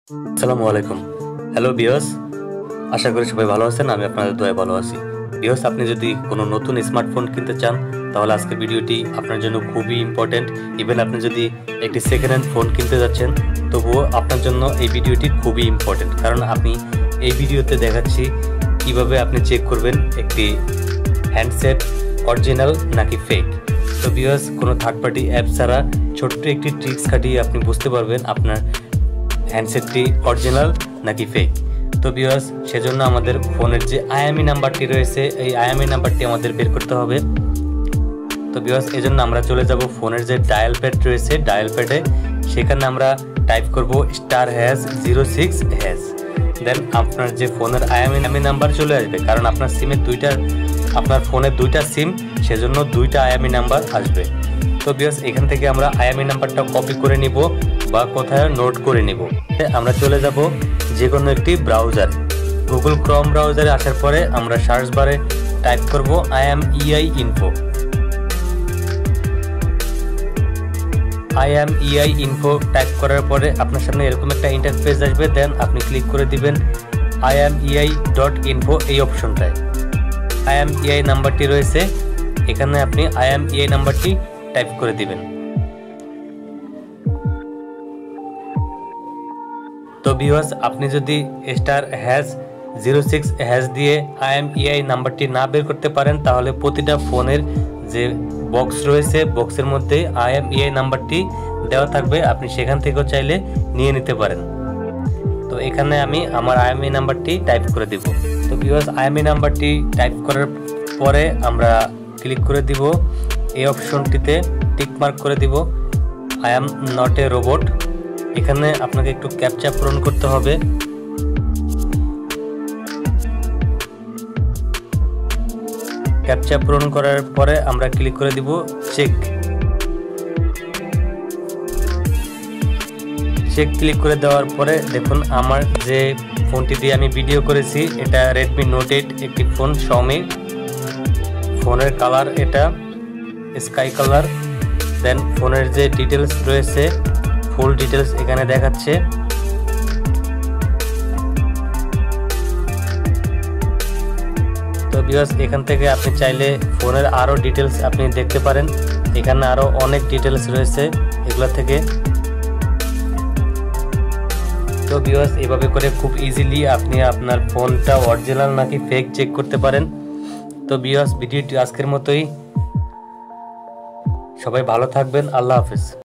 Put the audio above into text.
আসসালামু আলাইকুম। Hello viewers, আশা করি সবাই ভালো আছেন। আমি আপনাদের দয়ায় ভালো আছি। ভিউয়ার্স, আপনি যদি কোনো নতুন স্মার্টফোন কিনতে চান তাহলে আজকের ভিডিওটি আপনার জন্য খুবই ইম্পর্টেন্ট। ইভেন আপনি যদি একটি সেকেন্ড হ্যান্ড ফোন কিনতে যাচ্ছেন তবুও আপনার জন্য এই ভিডিওটি খুবই ইম্পর্টেন্ট, কারণ আমি এই ভিডিওতে দেখাচ্ছি কিভাবে আপনি চেক করবেন একটি হ্যান্ডসেট অরিজিনাল নাকি ফেক। তো ভিউয়ার্স, কোনো থার্ড পার্টি অ্যাপ ছাড়া ছোট্ট একটি ট্রিক্স খাটিয়ে আপনি বুঝতে পারবেন আপনার হ্যান্ডসেটটি অরিজিনাল নাকি ফেক। তো ভিউয়ার্স, সেজন্য আমাদের ফোনের যে আইএমই নাম্বারটি রয়েছে এই আইএমই নাম্বারটি আমাদের বের করতে হবে। তো ভিউয়ার্স, এজন্য আমরা চলে যাব ফোনের যে ডায়াল প্যাড রয়েছে, ডায়াল প্যাডে সেখানে আমরা টাইপ করব *#06#। দেন আপনার যে ফোনের আইএমই নাম্বার চলে আসবে, কারণ আপনার সিমের আপনার ফোনের দুইটা সিম, সেজন্য দুইটা আইএমই নাম্বার আসবে। তো ভিউয়ার্স, এখান থেকে আমরা আইএমই নাম্বারটা কপি করে নিব বা কোথায় নোট করে নিব। আমরা চলে যাব যে কোনো একটি ব্রাউজার, গুগল ক্রোম ব্রাউজারে আসার পরে আমরা সার্চ বারে টাইপ করব IAMEI info টাইপ করার পরে আপনার সামনে এরকম একটা ইন্টারফেস আসবে। দেন আপনি ক্লিক করে দিবেন IAMEI.info এই অপশনটায়। IAMEI নাম্বারটি রয়েছে এখানে, আপনি IAMEI নাম্বারটি টাইপ করে দিবেন। তো ভিউয়ার্স, আপনি যদি *#06# দিয়ে IAMEI নাম্বারটি না বের করতে পারেন তাহলে প্রতিটা ফোনের যে বক্স রয়েছে বক্সের মধ্যে IAMEI নাম্বারটি দেওয়া থাকবে, আপনি সেখান থেকেও চাইলে নিয়ে নিতে পারেন। তো এখানে আমি আমার IAMEI নাম্বারটি টাইপ করে দিব। তো ভিউয়ার্স, IAMEI নাম্বারটি টাইপ করার পরে আমরা ক্লিক করে দিব এই অপশনটিতে, টিক মার্ক করে দিব I am not a robot। এখানে আপনাকে একটু ক্যাপচা পূরণ করতে হবে। ক্যাপচা পূরণ করার পরে আমরা ক্লিক করে দিব চেক ক্লিক করে দেওয়ার পরে দেখুন আমার যে ফোনটি দিয়ে আমি ভিডিও করেছি এটা Redmi Note 8 একটি ফোন, Xiaomi। ফোনের কালার এটা স্কাই কালার। দেন ফোনের যে ডিটেলস রয়েছে ফুল ডিটেলস এখানে দেখাচ্ছে। তো ভিউয়ার্স, এখান থেকে আপনি চাইলে ফোনের আরো ডিটেলস আপনি দেখতে পারেন। এখানে আরো অনেক ডিটেলস রয়েছে এগুলা থেকে। তো ভিউয়ার্স, এভাবে করে খুব ইজিলি আপনি আপনার ফোনটা অরিজিনাল নাকি ফেক চেক করতে পারেন। তো ভিউয়ার্স, ভিডিওটি আজকের মতোই। সবাই ভালো থাকবেন। আল্লাহ হাফেজ।